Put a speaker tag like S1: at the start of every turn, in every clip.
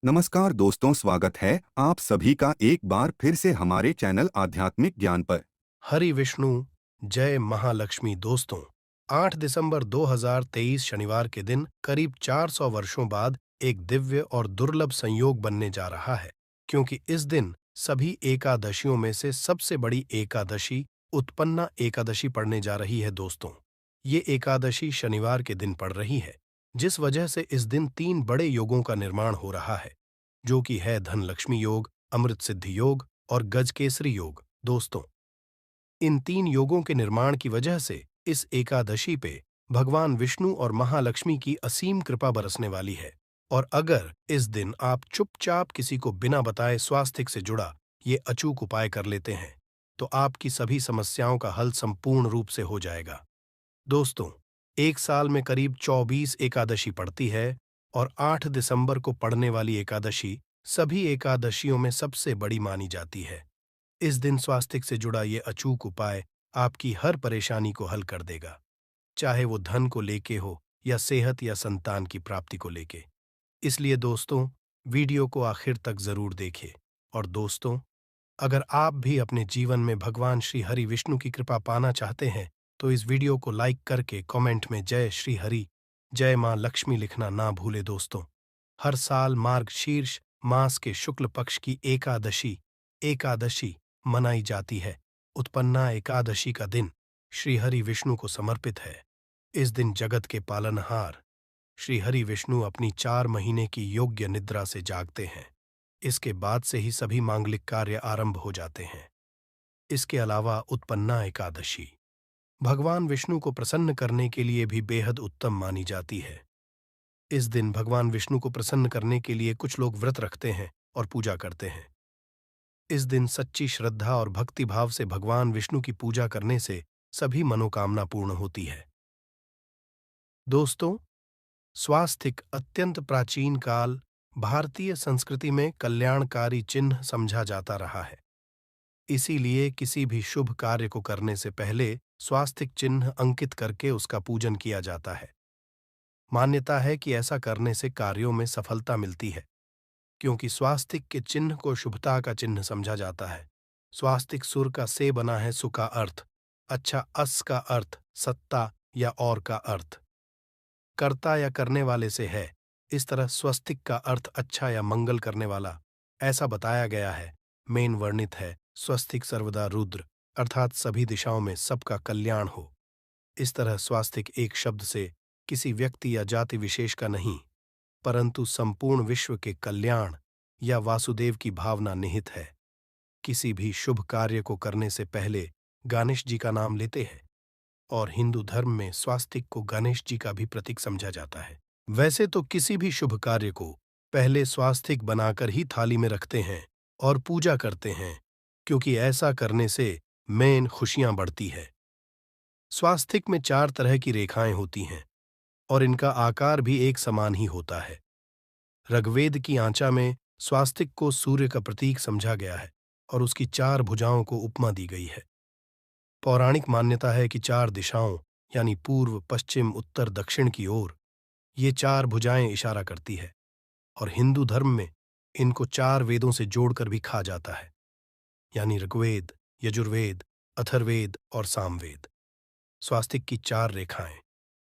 S1: नमस्कार दोस्तों, स्वागत है आप सभी का एक बार फिर से हमारे चैनल आध्यात्मिक ज्ञान पर।
S2: हरि विष्णु, जय महालक्ष्मी। दोस्तों, 8 दिसंबर 2023 शनिवार के दिन करीब 400 वर्षों बाद एक दिव्य और दुर्लभ संयोग बनने जा रहा है, क्योंकि इस दिन सभी एकादशियों में से सबसे बड़ी एकादशी उत्पन्ना एकादशी पड़ने जा रही है। दोस्तों, ये एकादशी शनिवार के दिन पड़ रही है, जिस वजह से इस दिन 3 बड़े योगों का निर्माण हो रहा है, जो कि है धन लक्ष्मी योग, अमृत सिद्धि योग और गजकेसरी योग। दोस्तों, इन 3 योगों के निर्माण की वजह से इस एकादशी पे भगवान विष्णु और महालक्ष्मी की असीम कृपा बरसने वाली है। और अगर इस दिन आप चुपचाप किसी को बिना बताए स्वास्थ्य से जुड़ा ये अचूक उपाय कर लेते हैं, तो आपकी सभी समस्याओं का हल संपूर्ण रूप से हो जाएगा। दोस्तों, एक साल में करीब 24 एकादशी पड़ती है और 8 दिसंबर को पड़ने वाली एकादशी सभी एकादशियों में सबसे बड़ी मानी जाती है। इस दिन स्वास्थ्य से जुड़ा ये अचूक उपाय आपकी हर परेशानी को हल कर देगा, चाहे वो धन को लेके हो या सेहत या संतान की प्राप्ति को लेके। इसलिए दोस्तों, वीडियो को आखिर तक जरूर देखें। और दोस्तों, अगर आप भी अपने जीवन में भगवान श्री हरि विष्णु की कृपा पाना चाहते हैं, तो इस वीडियो को लाइक करके कमेंट में जय श्री हरि, जय मां लक्ष्मी लिखना ना भूले। दोस्तों, हर साल मार्गशीर्ष मास के शुक्ल पक्ष की एकादशी मनाई जाती है। उत्पन्ना एकादशी का दिन श्री हरि विष्णु को समर्पित है। इस दिन जगत के पालनहार श्री हरि विष्णु अपनी 4 महीने की योग्य निद्रा से जागते हैं। इसके बाद से ही सभी मांगलिक कार्य आरंभ हो जाते हैं। इसके अलावा उत्पन्ना एकादशी भगवान विष्णु को प्रसन्न करने के लिए भी बेहद उत्तम मानी जाती है। इस दिन भगवान विष्णु को प्रसन्न करने के लिए कुछ लोग व्रत रखते हैं और पूजा करते हैं। इस दिन सच्ची श्रद्धा और भक्ति भाव से भगवान विष्णु की पूजा करने से सभी मनोकामना पूर्ण होती है। दोस्तों, स्वास्तिक अत्यंत प्राचीन काल भारतीय संस्कृति में कल्याणकारी चिन्ह समझा जाता रहा है। इसीलिए किसी भी शुभ कार्य को करने से पहले स्वास्तिक चिन्ह अंकित करके उसका पूजन किया जाता है। मान्यता है कि ऐसा करने से कार्यों में सफलता मिलती है, क्योंकि स्वास्तिक के चिन्ह को शुभता का चिन्ह समझा जाता है। स्वास्तिक सुर का से बना है सु का अर्थ, अच्छा अस का अर्थ सत्ता या और का अर्थ कर्ता या करने वाले से है। इस तरह स्वस्तिक का अर्थ अच्छा या मंगल करने वाला ऐसा बताया गया है। मेन वर्णित है स्वस्तिक सर्वदा रुद्र, अर्थात सभी दिशाओं में सबका कल्याण हो। इस तरह स्वास्तिक एक शब्द से किसी व्यक्ति या जाति विशेष का नहीं, परंतु संपूर्ण विश्व के कल्याण या वासुदेव की भावना निहित है। किसी भी शुभ कार्य को करने से पहले गणेश जी का नाम लेते हैं, और हिंदू धर्म में स्वास्तिक को गणेश जी का भी प्रतीक समझा जाता है। वैसे तो किसी भी शुभ कार्य को पहले स्वास्तिक बनाकर ही थाली में रखते हैं और पूजा करते हैं, क्योंकि ऐसा करने से मेन खुशियां बढ़ती है। स्वास्तिक में 4 तरह की रेखाएं होती हैं और इनका आकार भी एक समान ही होता है। ऋग्वेद की आंचा में स्वास्तिक को सूर्य का प्रतीक समझा गया है और उसकी 4 भुजाओं को उपमा दी गई है। पौराणिक मान्यता है कि 4 दिशाओं यानी पूर्व, पश्चिम, उत्तर, दक्षिण की ओर ये 4 भुजाएं इशारा करती है, और हिंदू धर्म में इनको 4 वेदों से जोड़कर भी कहा जाता है, यानी ऋग्वेद, यजुर्वेद, अथर्ववेद और सामवेद। स्वास्तिक की 4 रेखाएं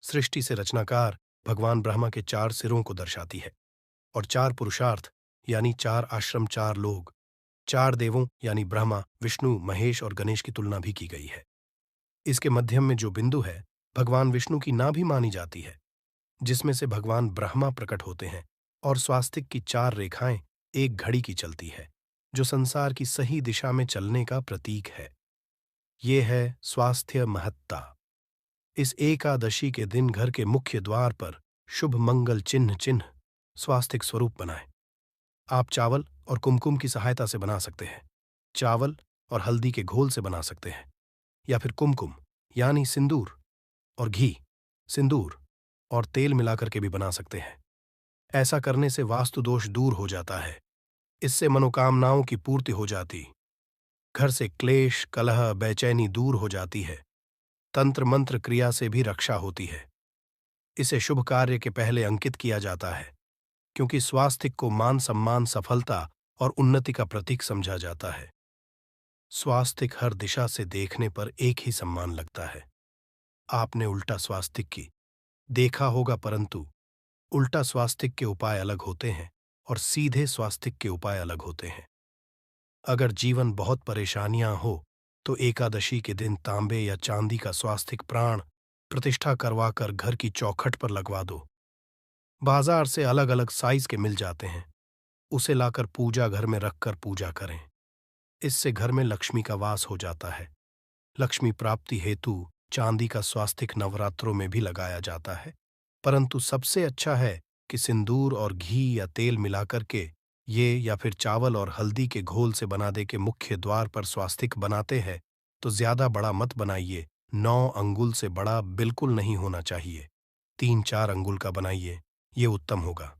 S2: सृष्टि से रचनाकार भगवान ब्रह्मा के 4 सिरों को दर्शाती है, और 4 पुरुषार्थ यानी 4 आश्रम, 4 लोग, 4 देवों यानी ब्रह्मा, विष्णु, महेश और गणेश की तुलना भी की गई है। इसके मध्यम में जो बिंदु है भगवान विष्णु की नाभि मानी जाती है, जिसमें से भगवान ब्रह्मा प्रकट होते हैं, और स्वास्तिक की 4 रेखाएं एक घड़ी की चलती है, जो संसार की सही दिशा में चलने का प्रतीक है। ये है स्वास्थ्य महत्ता। इस एकादशी के दिन घर के मुख्य द्वार पर शुभ मंगल चिन्ह स्वास्तिक स्वरूप बनाएं। आप चावल और कुमकुम की सहायता से बना सकते हैं, चावल और हल्दी के घोल से बना सकते हैं, या फिर कुमकुम यानी सिंदूर और घी, सिंदूर और तेल मिलाकर के भी बना सकते हैं। ऐसा करने से वास्तु दोष दूर हो जाता है। इससे मनोकामनाओं की पूर्ति हो जाती, घर से क्लेश, कलह, बेचैनी दूर हो जाती है। तंत्र मंत्र क्रिया से भी रक्षा होती है। इसे शुभ कार्य के पहले अंकित किया जाता है। क्योंकि स्वास्तिक को मान सम्मान, सफलता और उन्नति का प्रतीक समझा जाता है। स्वास्तिक हर दिशा से देखने पर एक ही सम्मान लगता है। आपने उल्टा स्वास्तिक की देखा होगा, परंतु उल्टा स्वास्तिक के उपाय अलग होते हैं और सीधे स्वास्तिक के उपाय अलग होते हैं। अगर जीवन बहुत परेशानियां हो तो एकादशी के दिन तांबे या चांदी का स्वास्तिक प्राण प्रतिष्ठा करवाकर घर की चौखट पर लगवा दो। बाजार से अलग अलग साइज के मिल जाते हैं, उसे लाकर पूजा घर में रखकर पूजा करें। इससे घर में लक्ष्मी का वास हो जाता है। लक्ष्मी प्राप्ति हेतु चांदी का स्वास्तिक नवरात्रों में भी लगाया जाता है, परंतु सबसे अच्छा है कि सिंदूर और घी या तेल मिलाकर के ये या फिर चावल और हल्दी के घोल से बना दे के मुख्य द्वार पर स्वास्तिक बनाते हैं तो ज्यादा बड़ा मत बनाइए। 9 अंगुल से बड़ा बिल्कुल नहीं होना चाहिए। 3-4 अंगुल का बनाइए, ये उत्तम होगा।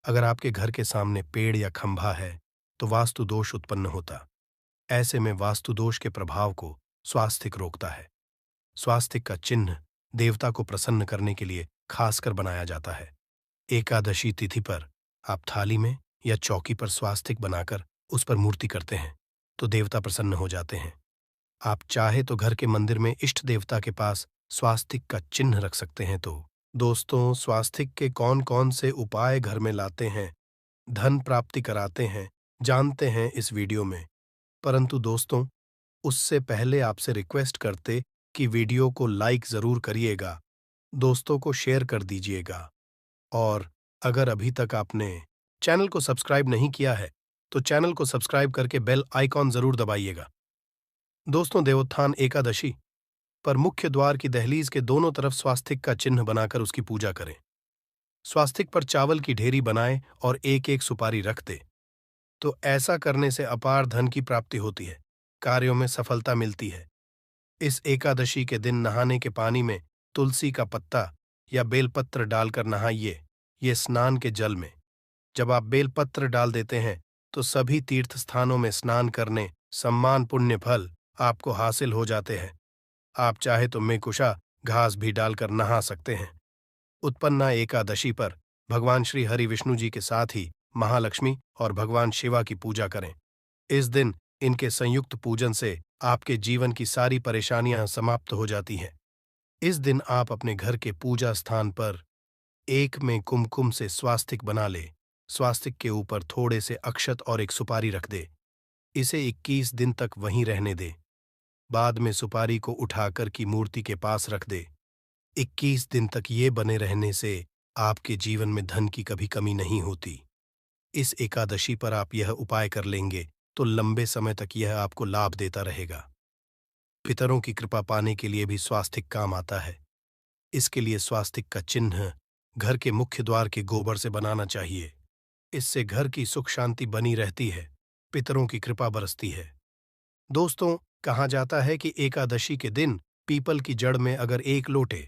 S2: अगर आपके घर के सामने पेड़ या खंभा है तो वास्तु दोष उत्पन्न होता। ऐसे में वास्तु दोष के प्रभाव को स्वास्तिक रोकता है। स्वास्तिक का चिन्ह देवता को प्रसन्न करने के लिए खासकर बनाया जाता है। एकादशी तिथि पर आप थाली में या चौकी पर स्वास्तिक बनाकर उस पर मूर्ति करते हैं तो देवता प्रसन्न हो जाते हैं। आप चाहे तो घर के मंदिर में इष्ट देवता के पास स्वास्तिक का चिन्ह रख सकते हैं। तो दोस्तों, स्वास्तिक के कौन कौन से उपाय घर में लाते हैं, धन प्राप्ति कराते हैं, जानते हैं इस वीडियो में। परंतु दोस्तों, उससे पहले आपसे रिक्वेस्ट करते कि वीडियो को लाइक जरूर करिएगा, दोस्तों को शेयर कर दीजिएगा, और अगर अभी तक आपने चैनल को सब्सक्राइब नहीं किया है तो चैनल को सब्सक्राइब करके बेल आइकॉन जरूर दबाइएगा। दोस्तों, देवोत्थान एकादशी पर मुख्य द्वार की दहलीज के दोनों तरफ स्वास्तिक का चिन्ह बनाकर उसकी पूजा करें। स्वास्तिक पर चावल की ढेरी बनाएं और एक एक सुपारी रख दे। तो ऐसा करने से अपार धन की प्राप्ति होती है, कार्यों में सफलता मिलती है। इस एकादशी के दिन नहाने के पानी में तुलसी का पत्ता या बेलपत्र डालकर नहाइए, ये स्नान के जल में। जब आप बेलपत्र डाल देते हैं तो सभी तीर्थ स्थानों में स्नान करने सम्मान पुण्य फल आपको हासिल हो जाते हैं। आप चाहे तो मेकुशा घास भी डालकर नहा सकते हैं। उत्पन्ना एकादशी पर भगवान श्री हरि विष्णु जी के साथ ही महालक्ष्मी और भगवान शिवा की पूजा करें। इस दिन इनके संयुक्त पूजन से आपके जीवन की सारी परेशानियां समाप्त हो जाती हैं। इस दिन आप अपने घर के पूजा स्थान पर एक में कुमकुम से स्वास्तिक बना ले। स्वास्तिक के ऊपर थोड़े से अक्षत और एक सुपारी रख दे। इसे 21 दिन तक वहीं रहने दे। बाद में सुपारी को उठाकर की मूर्ति के पास रख दे। 21 दिन तक ये बने रहने से आपके जीवन में धन की कभी कमी नहीं होती। इस एकादशी पर आप यह उपाय कर लेंगे तो लंबे समय तक यह आपको लाभ देता रहेगा। पितरों की कृपा पाने के लिए भी स्वास्तिक काम आता है। इसके लिए स्वास्तिक का चिन्ह घर के मुख्य द्वार के गोबर से बनाना चाहिए। इससे घर की सुख शांति बनी रहती है, पितरों की कृपा बरसती है। दोस्तों, कहा जाता है कि एकादशी के दिन पीपल की जड़ में अगर 1 लोटे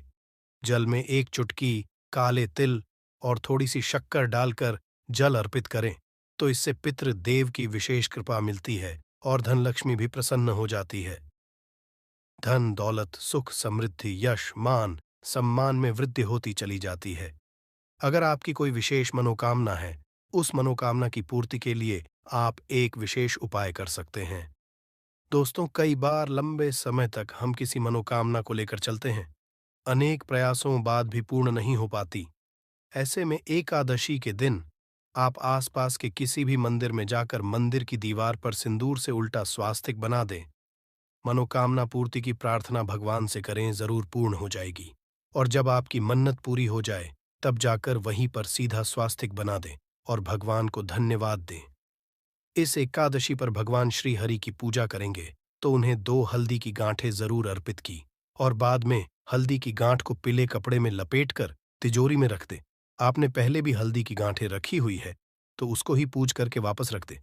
S2: जल में 1 चुटकी काले तिल और थोड़ी सी शक्कर डालकर जल अर्पित करें तो इससे पितृ देव की विशेष कृपा मिलती है और धन लक्ष्मी भी प्रसन्न हो जाती है। धन दौलत सुख समृद्धि यश मान सम्मान में वृद्धि होती चली जाती है। अगर आपकी कोई विशेष मनोकामना है, उस मनोकामना की पूर्ति के लिए आप एक विशेष उपाय कर सकते हैं। दोस्तों, कई बार लंबे समय तक हम किसी मनोकामना को लेकर चलते हैं, अनेक प्रयासों बाद भी पूर्ण नहीं हो पाती। ऐसे में एकादशी के दिन आप आसपास के किसी भी मंदिर में जाकर मंदिर की दीवार पर सिंदूर से उल्टा स्वास्तिक बना दें। मनोकामना पूर्ति की प्रार्थना भगवान से करें, जरूर पूर्ण हो जाएगी। और जब आपकी मन्नत पूरी हो जाए तब जाकर वहीं पर सीधा स्वास्तिक बना दें और भगवान को धन्यवाद दें। इस एकादशी पर भगवान श्री हरि की पूजा करेंगे तो उन्हें 2 हल्दी की गांठें जरूर अर्पित की और बाद में हल्दी की गांठ को पीले कपड़े में लपेटकर तिजोरी में रख दे। आपने पहले भी हल्दी की गांठें रखी हुई है तो उसको ही पूज करके वापस रख दे।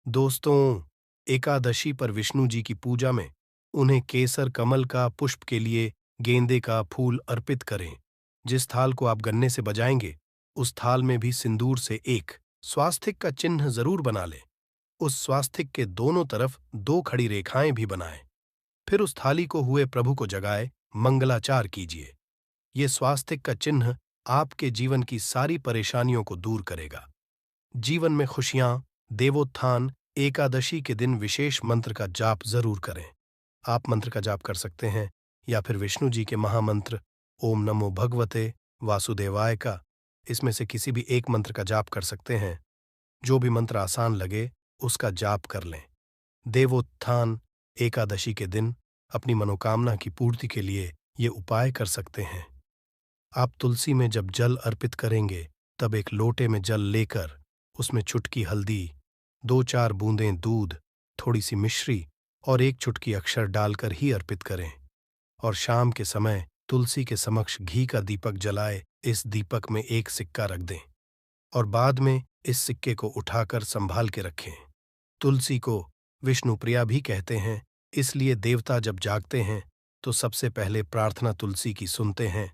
S2: दोस्तों, एकादशी पर विष्णु जी की पूजा में उन्हें केसर कमल का पुष्प के लिए गेंदे का फूल अर्पित करें। जिस थाल को आप गन्ने से बजाएंगे उस थाल में भी सिंदूर से एक स्वास्तिक का चिन्ह जरूर बना लें। उस स्वास्तिक के दोनों तरफ 2 खड़ी रेखाएं भी बनाएं। फिर उस थाली को हुए प्रभु को जगाए मंगलाचार कीजिए। ये स्वास्तिक का चिन्ह आपके जीवन की सारी परेशानियों को दूर करेगा। जीवन में खुशियां, देवोत्थान, एकादशी के दिन विशेष मंत्र का जाप जरूर करें। आप मंत्र का जाप कर सकते हैं या फिर विष्णु जी के महामंत्र ओम नमो भगवते वासुदेवाय का, इसमें से किसी भी एक मंत्र का जाप कर सकते हैं। जो भी मंत्र आसान लगे उसका जाप कर लें। देवोत्थान एकादशी के दिन अपनी मनोकामना की पूर्ति के लिए ये उपाय कर सकते हैं। आप तुलसी में जब जल अर्पित करेंगे तब एक लोटे में जल लेकर उसमें चुटकी हल्दी, 2-4 बूंदें दूध, थोड़ी सी मिश्री और एक चुटकी अक्षर डालकर ही अर्पित करें। और शाम के समय तुलसी के समक्ष घी का दीपक जलाए इस दीपक में एक सिक्का रख दें और बाद में इस सिक्के को उठाकर संभाल के रखें। तुलसी को विष्णु प्रिया भी कहते हैं, इसलिए देवता जब जागते हैं तो सबसे पहले प्रार्थना तुलसी की सुनते हैं।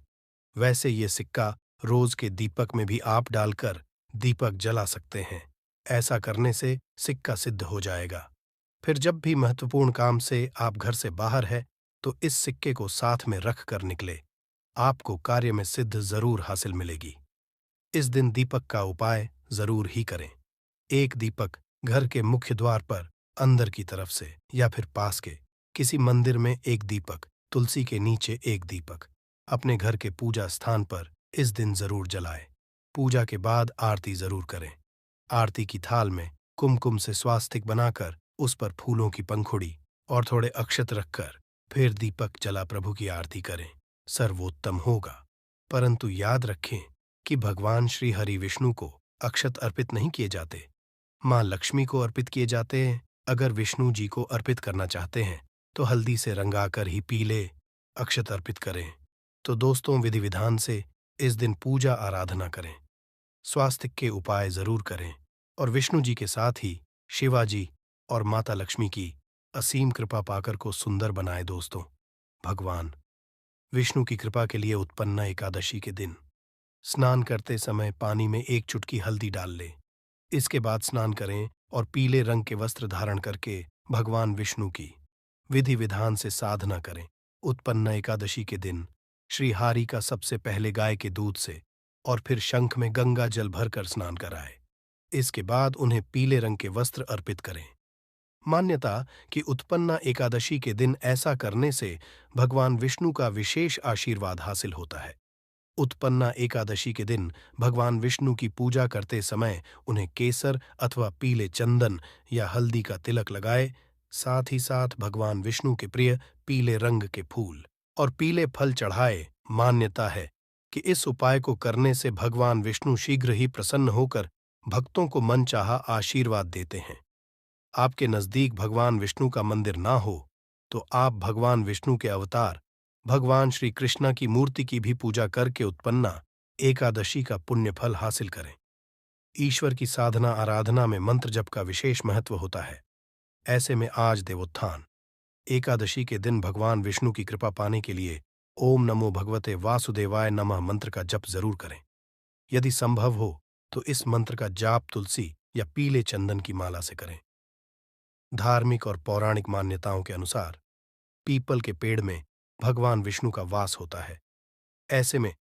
S2: वैसे ये सिक्का रोज के दीपक में भी आप डालकर दीपक जला सकते हैं। ऐसा करने से सिक्का सिद्ध हो जाएगा। फिर जब भी महत्वपूर्ण काम से आप घर से बाहर है तो इस सिक्के को साथ में रख कर निकले। आपको कार्य में सिद्ध जरूर हासिल मिलेगी। इस दिन दीपक का उपाय जरूर ही करें। एक दीपक घर के मुख्य द्वार पर अंदर की तरफ से या फिर पास के किसी मंदिर में एक दीपक, तुलसी के नीचे एक दीपक, अपने घर के पूजा स्थान पर इस दिन जरूर जलाएं। पूजा के बाद आरती जरूर करें। आरती की थाल में कुमकुम से स्वास्तिक बनाकर उस पर फूलों की पंखुड़ी और थोड़े अक्षत रखकर फिर दीपक जला प्रभु की आरती करें। सर्वोत्तम होगा। परंतु याद रखें कि भगवान श्री हरि विष्णु को अक्षत अर्पित नहीं किए जाते, मां लक्ष्मी को अर्पित किए जाते हैं। अगर विष्णु जी को अर्पित करना चाहते हैं तो हल्दी से रंगाकर ही पीले अक्षत अर्पित करें। तो दोस्तों, विधि विधान से इस दिन पूजा आराधना करें, स्वास्तिक के उपाय जरूर करें और विष्णु जी के साथ ही शिवाजी और माता लक्ष्मी की असीम कृपा पाकर को सुंदर बनाए। दोस्तों, भगवान विष्णु की कृपा के लिए उत्पन्न एकादशी के दिन स्नान करते समय पानी में एक चुटकी हल्दी डाल लें। इसके बाद स्नान करें और पीले रंग के वस्त्र धारण करके भगवान विष्णु की विधि विधान से साधना करें। उत्पन्न एकादशी के दिन श्री हरि का सबसे पहले गाय के दूध से और फिर शंख में गंगा जल भरकर स्नान कराएं। इसके बाद उन्हें पीले रंग के वस्त्र अर्पित करें। मान्यता कि उत्पन्न एकादशी के दिन ऐसा करने से भगवान विष्णु का विशेष आशीर्वाद हासिल होता है। उत्पन्न एकादशी के दिन भगवान विष्णु की पूजा करते समय उन्हें केसर अथवा पीले चंदन या हल्दी का तिलक लगाए। साथ ही साथ भगवान विष्णु के प्रिय पीले रंग के फूल और पीले फल चढ़ाए। मान्यता है कि इस उपाय को करने से भगवान विष्णु शीघ्र ही प्रसन्न होकर भक्तों को मनचाहा आशीर्वाद देते हैं। आपके नजदीक भगवान विष्णु का मंदिर ना हो तो आप भगवान विष्णु के अवतार भगवान श्री कृष्णा की मूर्ति की भी पूजा करके उत्पन्ना एकादशी का पुण्य फल हासिल करें। ईश्वर की साधना आराधना में मंत्र जप का विशेष महत्व होता है। ऐसे में आज देवोत्थान एकादशी के दिन भगवान विष्णु की कृपा पाने के लिए ओम नमो भगवते वासुदेवाय नमः मंत्र का जप जरूर करें। यदि संभव हो तो इस मंत्र का जाप तुलसी या पीले चंदन की माला से करें। धार्मिक और पौराणिक मान्यताओं के अनुसार पीपल के पेड़ में भगवान विष्णु का वास होता है। ऐसे में